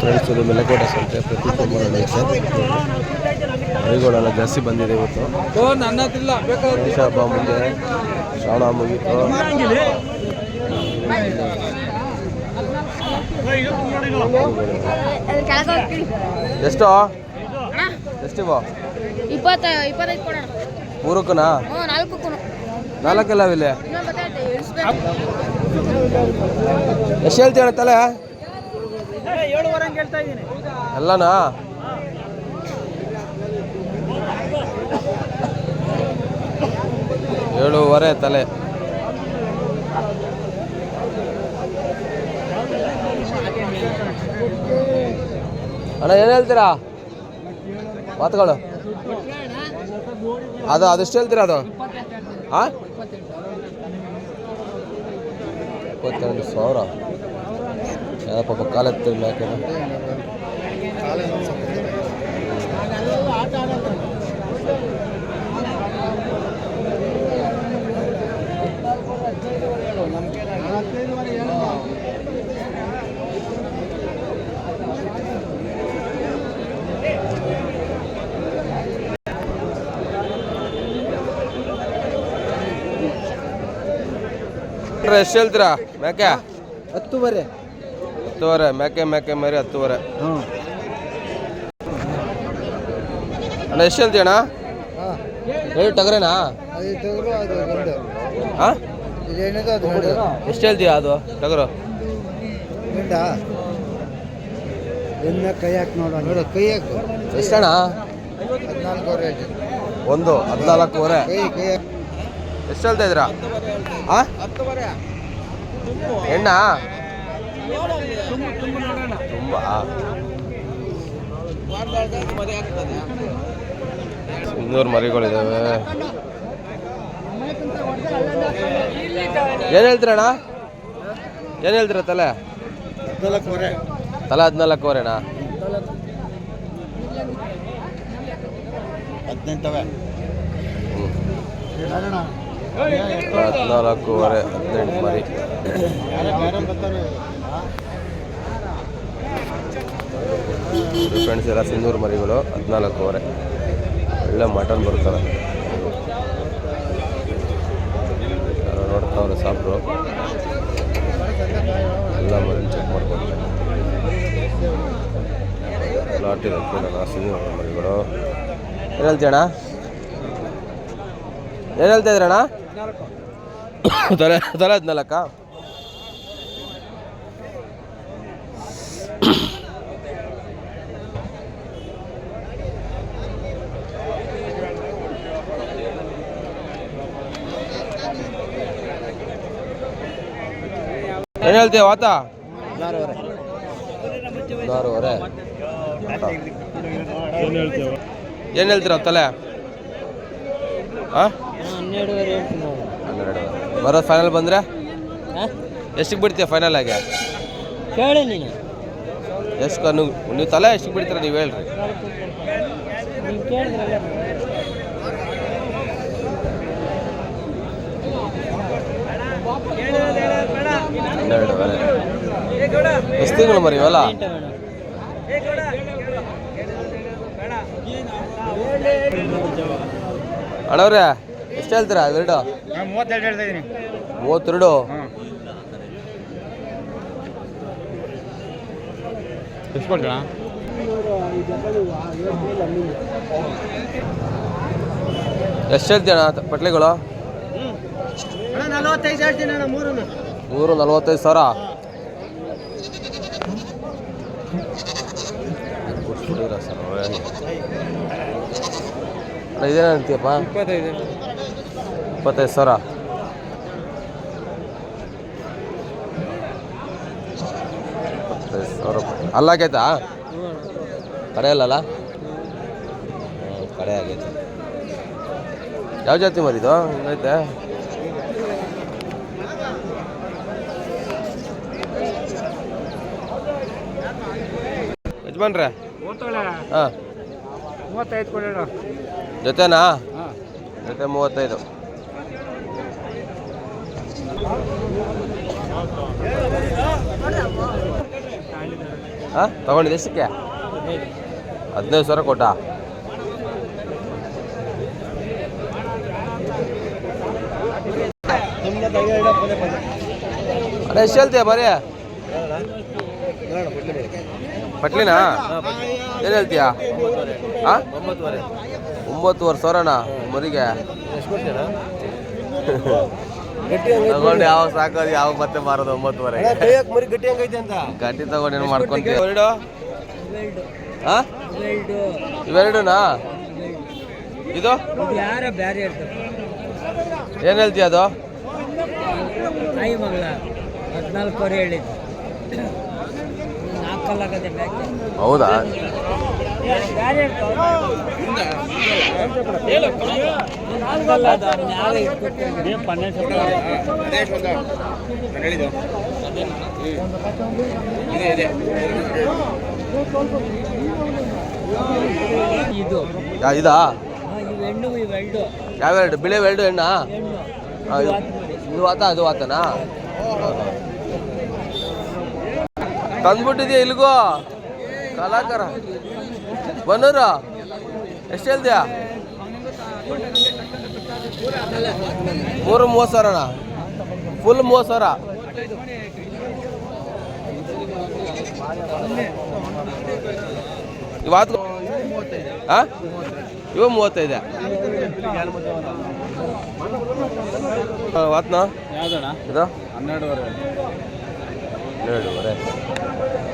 Friends, ಇದು ಮೆಲಕೋಟೆ ಸಂತೆ ಪ್ರತಿ ಸೋಮವಾರ ನಡೆಯುತ್ತೆ. ಮರಿಗಳೆಲ್ಲ ಜಾಸ್ತಿ ಬಂದಿದೆ ಇವತ್ತು. ಗಣೇಶ ಹಬ್ಬ ಮುಂದೆ ಶ್ರಾವಣ ಮುಗೀತು. ಎಷ್ಟು ಎಷ್ಟಿವ? 25 ಮೂರಕ್ಕನಾ? ನಾಲ್ಕಲ್ಲವಿಲ್ಲ. ಎಷ್ಟು ಹೇಳ್ತೀಯ ತಲೆ? ಎಲ್ಲನಾ? ಏಳುವರೆ ತಲೆ. ಅಣ್ಣ ಏನು ಹೇಳ್ತೀರಾ ಮಾತುಗಳು? ಅದೆಷ್ಟು ಹೇಳ್ತೀರಾ ಅದು? ಹಾಂ, 22,000. ಯಾವ ಪಾಪ ಕಾಲೆತ್ತೀರಿ ಮ್ಯಾಕೆ. ಎಷ್ಟು ಹೇಳ್ತೀರಾ ಮೇಕೆ? 10ವರೆ. 10ವರೆ ಮೇಕೆ ಮರಿ 10ವರೆ. ಅಣ್ಣ ಎಷ್ಟು ಹೇಳ್ತೀಯ ಅಣ್ಣ? ಹೇಳಿ ಟಗರೇನಾ? ಹಾಂ, ಎಷ್ಟು ಹೇಳ್ತೀಯ ಅದು ಟಗರು? ಕೈ ಹಾಕಿ ನೋಡೋಣ. ಕೈ ಹಾಕು. ಎಷ್ಟಣ್ಣ? 14ವರೆ. ಒಂದು 14ವರೆ. ಎಷ್ಟು ಹೇಳ್ತಾ ಇದ್ದೀರಾ? ಹಾಂ, ಎಣ್ಣ ತುಂಬ ಇನ್ನೂರು ಮರಿಗಳಿದ್ದಾವೆ. ಏನು ಹೇಳ್ತೀರಣ್ಣ? ಏನು ಹೇಳ್ತೀರ ತಲೆ? 14ವರೆ. ತಲೆ 14ವರೆನಾ? 18ವರೆ. 14ವರೆ 18 ಮರಿ. ಫ್ರೆಂಡ್ಸ್ ಎಲ್ಲ ಸಿಂಧೂರು ಮರಿಗಳು 14ವರೆ. ಒಳ್ಳೆ ಮಟನ್ ಬರ್ತಾರೆ. ಯಾರೋ ನೋಡ್ತಾವ್ರೆ ಸಾಬ್ರು. ಎಲ್ಲ ಮರಿ ಚೆಕ್ ಮಾಡ್ಕೊತಾರೆ. ಲಾಟ್ ಇದೆ ಸಿಂಧೂರು ಮರಿಗಳು. ಏನು ಹೇಳ್ತೀಯಣ್ಣ? ಏನು ಹೇಳ್ತಾ ಇದ್ರಣ್ಣ? ತಲೆ 14. ಏನು ಹೇಳ್ತೀಯ ವಾತ? 16ವರೆ. ಏನು ಹೇಳ್ತೀರ ತಲೆ? ಹಾಂ, 12ವರೆ. ಬರೋದು ಫೈನಲ್ ಬಂದರೆ ಎಷ್ಟಿಗೆ ಬಿಡ್ತೀಯ ಫೈನಲ್ ಆಗಿ? ಕೇಳಿ ನೀನು ಎಷ್ಟು ನೀವು ತಲೆ ಎಷ್ಟಿಗೆ ಬಿಡ್ತೀರ ನೀವು ಹೇಳ್ರಿ. 12ವರೆ. ಎಷ್ಟು ತಿಂಗಳು ಮರಿ ಇವೆಲ್ಲ? ಅಣ್ಣವ್ರೆ ಎಷ್ಟು ಹೇಳ್ತೀರಾ ಇವೆರಡು? 32 ಹೇಳ್ತಾ ಇದ್ದೀನಿ. 32. ಎಷ್ಟು ಕೊಡ್ತೀರಾ? ಎಷ್ಟು ಹೇಳ್ತೀಯ ಅಣ್ಣ ಪಟ್ಲಿಗಳು? 45 ಹೇಳ್ತೀನಿ ಅಣ್ಣ. 45,000. ಇದೇನ ಅಂತೀಯಪ್ಪ? 25,000. ಅಲ್ಲಾಗೈತಾ? ಕಡೆ ಅಲ್ಲಲ್ಲ? ಕಡೆ ಆಗೈತೆ. ಯಾವ ಜಾತಿ ಮರಿದು ಹಿಂಗೈತೆ? ಯಜಮಾನ್ರೆ ಹಾಂ 35 ಕೊಡೋಣ. ಜೊತೆನಾ? ಜೊತೆ 35. ಹಾಂ ತಗೊಂಡಿದ್ದು ಎಷ್ಟಕ್ಕೆ? 15,000 ಕೊಟ್ಟ. ಅದೇ ಎಷ್ಟು ಹೇಳ್ತೀಯ ಬರೀ ಪಟ್ಲಿನಾ? ಏನು ಹೇಳ್ತೀಯಾ? ಹಾಂ 9,500 ಮರಿಗೆ ತಗೊಂಡು ಯಾವ ಸಾಕೋದು ಯಾವ ಮತ್ತೆ ಮಾರೋದು 9,500 ಗಟ್ಟಿ ಹಂಗೈತೆ ಅಂತ ಗಟ್ಟಿ ತಗೊಂಡು ಏನು ಮಾಡ್ಕೊಂತೀವಿ? ಹಾಂ ಇವೆರಡುನಾ? ಇದು ಯಾರ ಬ್ಯಾರೆ ಇರ್ತದೆ ಏನು ಹೇಳ್ತೀಯ ಅದು? ತಾಯಿ ಮಗಳ 14 ಹೇಳಿದ್ದು 4 ಆಗದೆ ಬ್ಯಾಕೆ. ಹೌದಾ? ಬ್ಯಾರೆ ಇರ್ತವೆ ಇದು ಇದಾ? ಇವೆಣ್ಣು ಇವೆರಡು ಯಾವೆರಡು? ಬಿಳಿ ಎರಡು ಹೆಣ್ಣಾ? ಇದು ಆತ ಅದು ಆತನಾ? ತಂದ್ಬಿಟ್ಟಿದ್ಯಾ ಇಲ್ಗೋ ಕಲಾಕಾರ ಬನ್ನೂರ ಎಷ್ಟು ಹೇಳ್ತೀಯಾ? 30,000 ಫುಲ್ 30,000. ಇವತ್ತು ಹಾಂ ಇವ 35 ವಾತ್ನ ಯಾವ್ದಣ್ಣ? ಇದು 12.5. 12.5